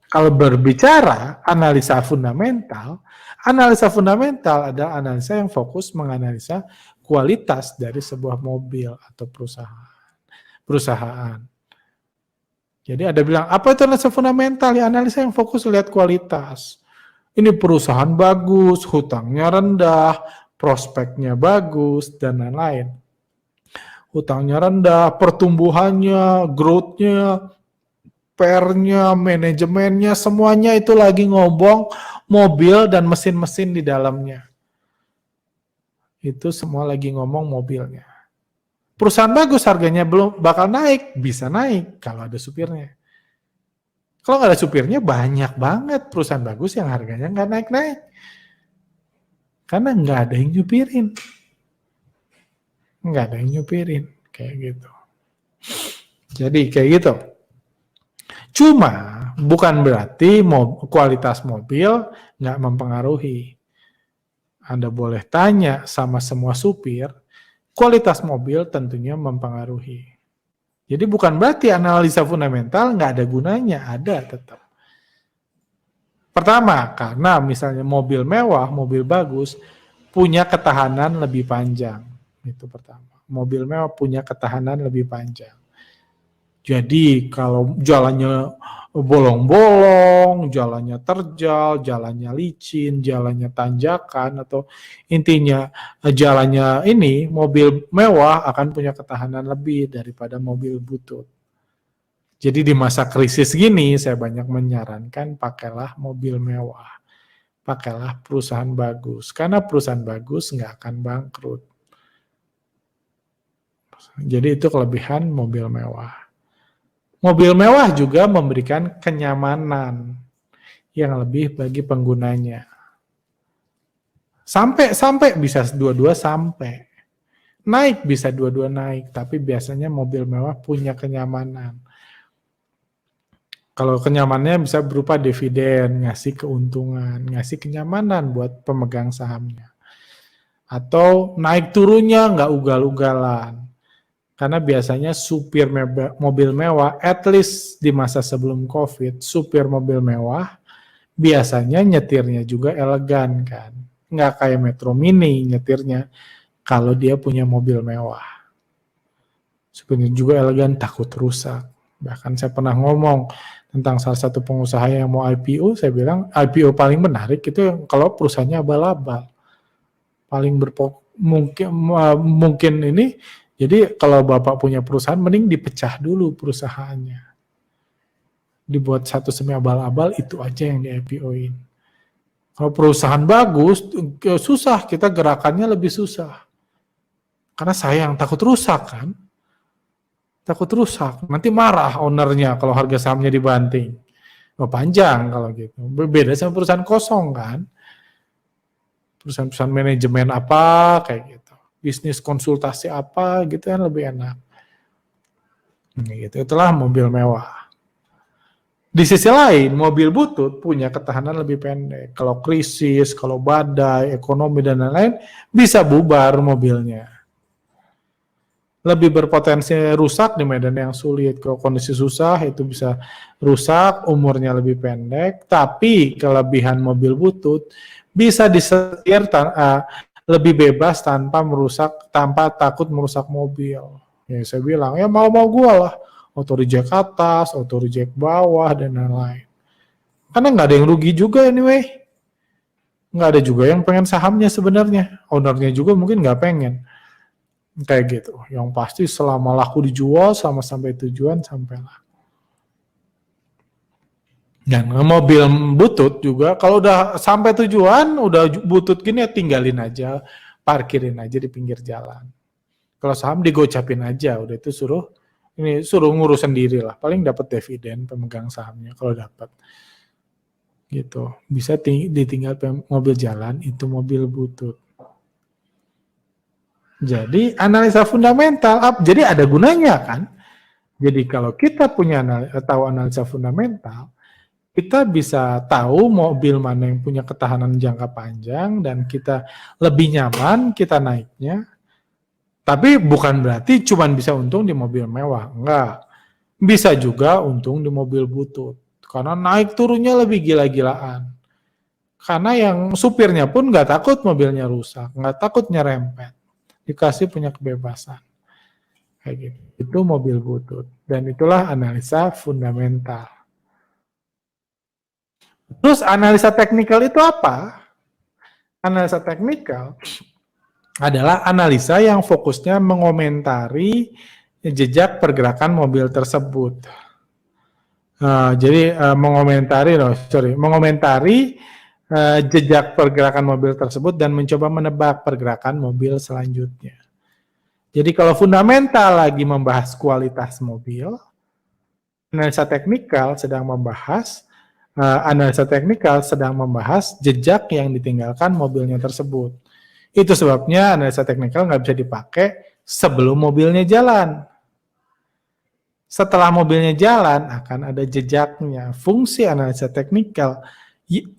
Kalau berbicara analisa fundamental adalah analisa yang fokus menganalisa kualitas dari sebuah mobil atau perusahaan. Jadi ada bilang, apa itu analisa fundamental? Ya analisa yang fokus lihat kualitas. Ini perusahaan bagus, hutangnya rendah, prospeknya bagus, dan lain-lain. Hutangnya rendah, pertumbuhannya, growth-nya, PR-nya, manajemennya, semuanya itu lagi ngobong mobil dan mesin-mesin di dalamnya. Itu semua lagi ngomong mobilnya. Perusahaan bagus harganya belum bakal naik, bisa naik kalau ada supirnya. Kalau nggak ada supirnya banyak banget perusahaan bagus yang harganya nggak naik-naik. Karena nggak ada yang nyupirin. Nggak ada yang nyupirin. Kayak gitu. Jadi kayak gitu. Cuma bukan berarti kualitas mobil nggak mempengaruhi. Anda boleh tanya sama semua supir, kualitas mobil tentunya mempengaruhi. Jadi bukan berarti analisa fundamental nggak ada gunanya, ada tetap. Pertama, karena misalnya mobil mewah, mobil bagus, punya ketahanan lebih panjang. Itu pertama. Mobil mewah punya ketahanan lebih panjang. Jadi kalau jalannya bolong-bolong, jalannya terjal, jalannya licin, jalannya tanjakan, atau intinya jalannya ini, mobil mewah akan punya ketahanan lebih daripada mobil butut. Jadi di masa krisis gini, saya banyak menyarankan pakailah mobil mewah. Pakailah perusahaan bagus, karena perusahaan bagus nggak akan bangkrut. Jadi itu kelebihan mobil mewah. Mobil mewah juga memberikan kenyamanan yang lebih bagi penggunanya. Sampai bisa dua-dua sampai. Naik bisa dua-dua naik, tapi biasanya mobil mewah punya kenyamanan. Kalau kenyamanannya bisa berupa dividen, ngasih keuntungan, ngasih kenyamanan buat pemegang sahamnya. Atau naik turunnya nggak ugal-ugalan. Karena biasanya supir mobil mewah, at least di masa sebelum COVID, supir mobil mewah biasanya nyetirnya juga elegan kan. Nggak kayak Metro Mini nyetirnya kalau dia punya mobil mewah. Supirnya juga elegan, takut rusak. Bahkan saya pernah ngomong tentang salah satu pengusaha yang mau IPO, saya bilang IPO paling menarik itu kalau perusahaannya abal-abal. Paling mungkin ini. Jadi kalau Bapak punya perusahaan, mending dipecah dulu perusahaannya. Dibuat satu semi abal-abal, itu aja yang di-IPO-in. Kalau perusahaan bagus, susah, kita gerakannya lebih susah. Karena sayang, takut rusak kan. Takut rusak, nanti marah ownernya kalau harga sahamnya dibanting. Panjang kalau gitu. Berbeda sama perusahaan kosong kan. Perusahaan manajemen apa, kayak gitu. Bisnis konsultasi apa gitu kan lebih enak. Gitu. Itulah mobil mewah. Di sisi lain, mobil butut punya ketahanan lebih pendek. Kalau krisis, kalau badai, ekonomi dan lain-lain, bisa bubar mobilnya. Lebih berpotensi rusak di medan yang sulit. Kalau kondisi susah itu bisa rusak, umurnya lebih pendek. Tapi kelebihan mobil butut bisa disetir lebih bebas tanpa takut merusak mobil. Ya saya bilang, ya mau gue lah. Auto reject atas, auto reject bawah, dan lain-lain. Karena nggak ada yang rugi juga anyway. Nggak ada juga yang pengen sahamnya sebenarnya. Ownernya juga mungkin nggak pengen. Kayak gitu. Yang pasti selama laku dijual, sama sampai tujuan, sampailah. Dan mobil butut juga, kalau udah sampai tujuan, udah butut gini ya tinggalin aja, parkirin aja di pinggir jalan. Kalau saham digocapin aja, udah itu suruh ngurus sendiri lah. Paling dapat dividen pemegang sahamnya kalau dapat. Gitu. Bisa ditinggal mobil jalan, itu mobil butut. Jadi analisa fundamental, jadi ada gunanya kan? Jadi kalau kita tahu analisa fundamental, kita bisa tahu mobil mana yang punya ketahanan jangka panjang dan kita lebih nyaman kita naiknya. Tapi bukan berarti cuma bisa untung di mobil mewah, enggak. Bisa juga untung di mobil butut. karena naik turunnya lebih gila-gilaan. Karena yang supirnya pun nggak takut mobilnya rusak, nggak takut nyerempet, dikasih punya kebebasan. Kayak gitu. Itu mobil butut. Dan itulah analisa fundamental. Terus analisa teknikal itu apa? Analisa teknikal adalah analisa yang fokusnya mengomentari jejak pergerakan mobil tersebut. Jadi mengomentari jejak pergerakan mobil tersebut dan mencoba menebak pergerakan mobil selanjutnya. Jadi kalau fundamental lagi membahas kualitas mobil, analisa teknikal sedang membahas jejak yang ditinggalkan mobilnya tersebut. Itu sebabnya analisa teknikal nggak bisa dipakai sebelum mobilnya jalan. Setelah mobilnya jalan akan ada jejaknya. Fungsi analisa teknikal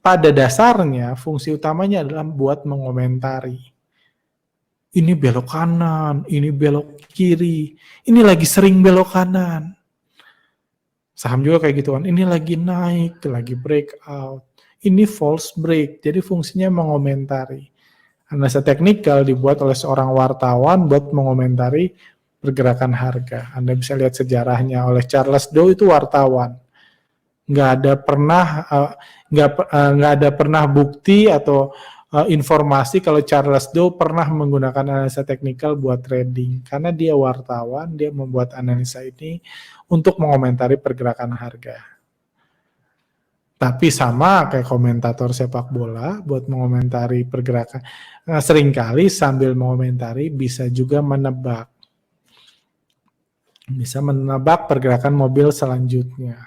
pada dasarnya fungsi utamanya adalah buat mengomentari. Ini belok kanan, ini belok kiri, ini lagi sering belok kanan. Saham juga kayak gitu kan, ini lagi naik, lagi breakout, ini false break. Jadi fungsinya mengomentari. Analisa teknikal dibuat oleh seorang wartawan buat mengomentari pergerakan harga. Anda bisa lihat sejarahnya oleh Charles Dow, itu wartawan. Nggak ada pernah bukti atau informasi kalau Charles Dow pernah menggunakan analisa teknikal buat trading. Karena dia wartawan, dia membuat analisa ini untuk mengomentari pergerakan harga. Tapi sama kayak komentator sepak bola buat mengomentari pergerakan. Seringkali sambil mengomentari bisa juga menebak. Bisa menebak pergerakan mobil selanjutnya.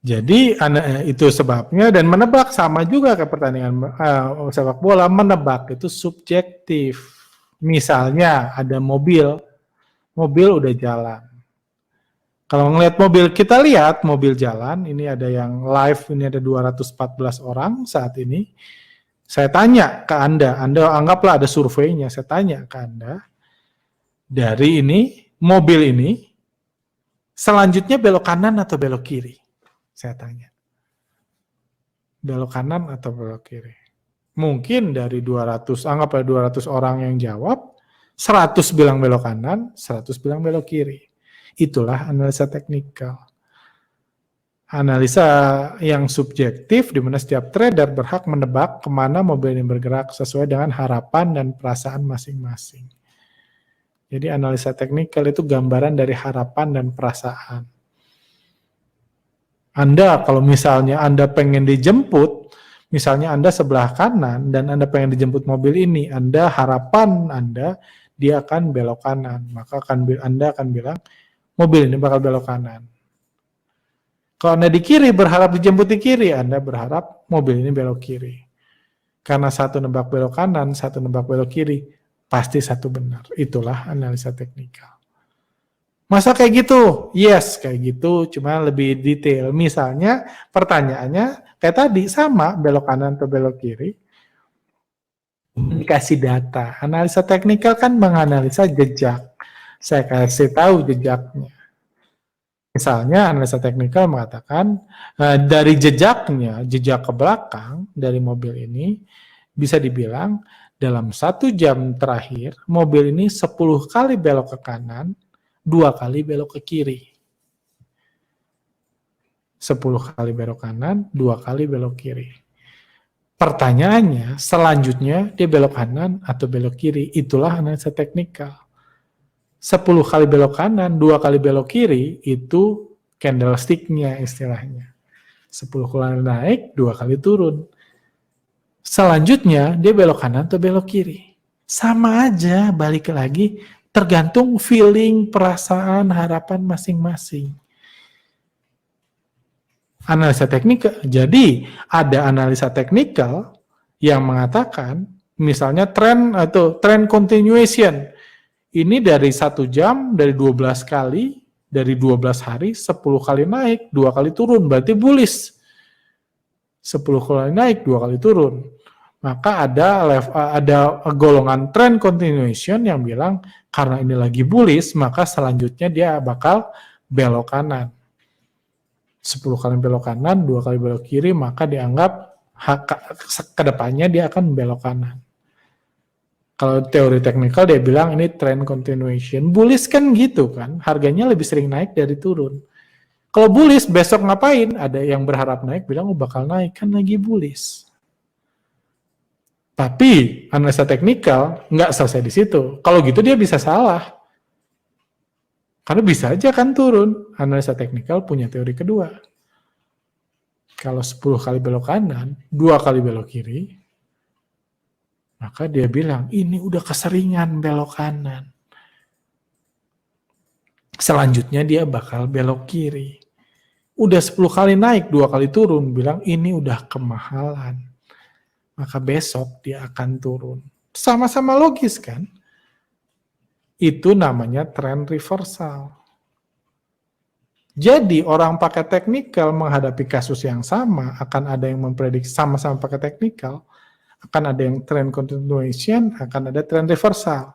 Jadi itu sebabnya, dan menebak sama juga kayak pertandingan sepak bola, menebak itu subjektif. Misalnya ada mobil udah jalan. Kalau ngelihat mobil, kita lihat mobil jalan, ini ada yang live, ini ada 214 orang saat ini. Saya tanya ke Anda anggaplah ada surveinya, saya tanya ke Anda, dari ini, mobil ini, selanjutnya belok kanan atau belok kiri? Saya tanya. Belok kanan atau belok kiri? Mungkin dari 200, anggaplah 200 orang yang jawab, 100 bilang belok kanan, 100 bilang belok kiri. Itulah analisa teknikal. Analisa yang subjektif, di mana setiap trader berhak menebak kemana mobil ini bergerak sesuai dengan harapan dan perasaan masing-masing. Jadi analisa teknikal itu gambaran dari harapan dan perasaan. Anda kalau misalnya Anda pengen dijemput, misalnya Anda sebelah kanan dan Anda pengen dijemput mobil ini, harapan Anda dia akan belok kanan, maka Anda akan bilang mobil ini bakal belok kanan. Kalau Anda di kiri berharap dijemput di kiri, Anda berharap mobil ini belok kiri. Karena satu nebak belok kanan, satu nebak belok kiri, pasti satu benar. Itulah analisa teknikal. Masa kayak gitu? Yes, kayak gitu, cuma lebih detail. Misalnya pertanyaannya kayak tadi, sama belok kanan atau belok kiri, dikasih data. Analisa teknikal kan menganalisa jejak. Saya kasih tahu jejaknya. Misalnya analisa teknikal mengatakan dari jejaknya, jejak ke belakang dari mobil ini, bisa dibilang dalam 1 jam terakhir, mobil ini 10 kali belok ke kanan, 2 kali belok ke kiri. 10 kali belok kanan, 2 kali belok kiri. Pertanyaannya, selanjutnya dia belok kanan atau belok kiri? Itulah analisa teknikal. 10 kali belok kanan, 2 kali belok kiri, itu candlestick-nya istilahnya. 10 kali naik, 2 kali turun. Selanjutnya, dia belok kanan atau belok kiri? Sama aja, balik lagi, tergantung feeling, perasaan, harapan masing-masing. Analisa teknikal. Jadi, ada analisa teknikal yang mengatakan, misalnya trend continuation. Ini dari 1 jam, dari 12 kali, dari 12 hari, 10 kali naik, 2 kali turun, berarti bullish. 10 kali naik, 2 kali turun. Maka ada golongan trend continuation yang bilang, karena ini lagi bullish, maka selanjutnya dia bakal belok kanan. 10 kali belok kanan, 2 kali belok kiri, maka dianggap kedepannya dia akan belok kanan. Kalau teori teknikal dia bilang ini trend continuation. Bullish kan gitu kan, harganya lebih sering naik dari turun. Kalau bullish besok ngapain? Ada yang berharap naik bilang bakal naik, kan lagi bullish. Tapi analisa teknikal nggak selesai di situ. Kalau gitu dia bisa salah. Karena bisa aja kan turun. Analisa teknikal punya teori kedua. Kalau 10 kali belok kanan, 2 kali belok kiri, maka dia bilang, ini udah keseringan belok kanan. Selanjutnya dia bakal belok kiri. Udah 10 kali naik, 2 kali turun, bilang ini udah kemahalan. Maka besok dia akan turun. Sama-sama logis kan? Itu namanya trend reversal. Jadi orang pakai teknikal menghadapi kasus yang sama, akan ada yang memprediksi sama-sama pakai teknikal, akan ada yang trend continuation, akan ada trend reversal.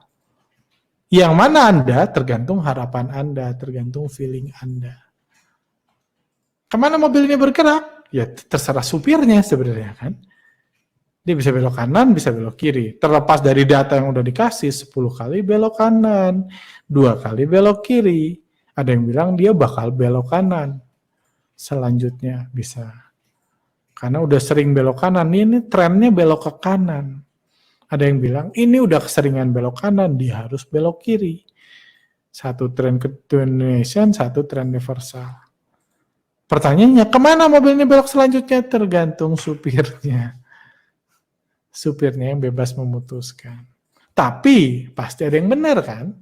Yang mana Anda tergantung harapan Anda, tergantung feeling Anda. Kemana mobil ini bergerak? Ya terserah supirnya sebenarnya kan. Dia bisa belok kanan, bisa belok kiri. Terlepas dari data yang udah dikasih, 10 kali belok kanan, 2 kali belok kiri. Ada yang bilang dia bakal belok kanan. Selanjutnya bisa. Karena udah sering belok kanan, ini trennya belok ke kanan. Ada yang bilang ini udah keseringan belok kanan, dia harus belok kiri. Satu trend continuation, satu trend reversal. Pertanyaannya, kemana mobil ini belok selanjutnya? Tergantung supirnya. Supirnya yang bebas memutuskan. Tapi pasti ada yang benar kan?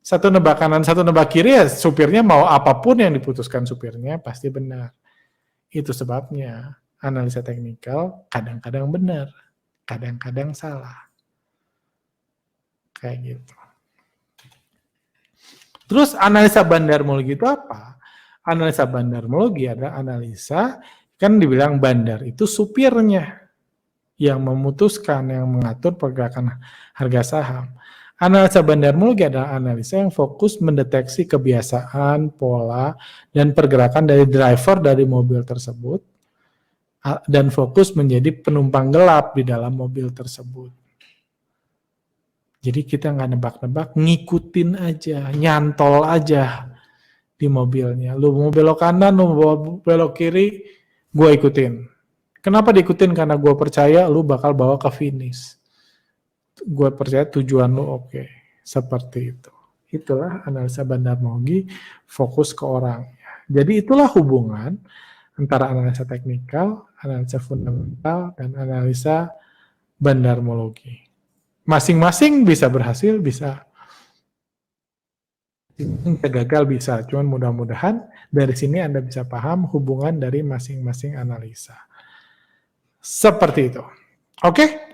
Satu nebak kanan, satu nebak kiri, ya supirnya mau apapun yang diputuskan supirnya pasti benar. Itu sebabnya analisa teknikal kadang-kadang benar, kadang-kadang salah. Kayak gitu. Terus analisa bandarmologi itu apa? Analisa bandarmologi adalah analisa, kan dibilang bandar itu supirnya yang memutuskan, yang mengatur pergerakan harga saham. Analisa bandarmologi adalah analisa yang fokus mendeteksi kebiasaan, pola, dan pergerakan dari driver dari mobil tersebut, dan fokus menjadi penumpang gelap di dalam mobil tersebut. Jadi kita nggak nebak-nebak, ngikutin aja, nyantol aja di mobilnya. Lu mau belok kanan, lu mau belok kiri, gue ikutin. Kenapa diikutin? Karena gue percaya lu bakal bawa ke finish. Gue percaya tujuan lu oke. Seperti itu. Itulah analisa bandarmologi, fokus ke orangnya. Jadi itulah hubungan antara analisa teknikal, analisa fundamental, dan analisa bandarmologi. Masing-masing bisa berhasil, bisa gagal, bisa. Cuman mudah-mudahan dari sini Anda bisa paham hubungan dari masing-masing analisa. Seperti itu. Oke?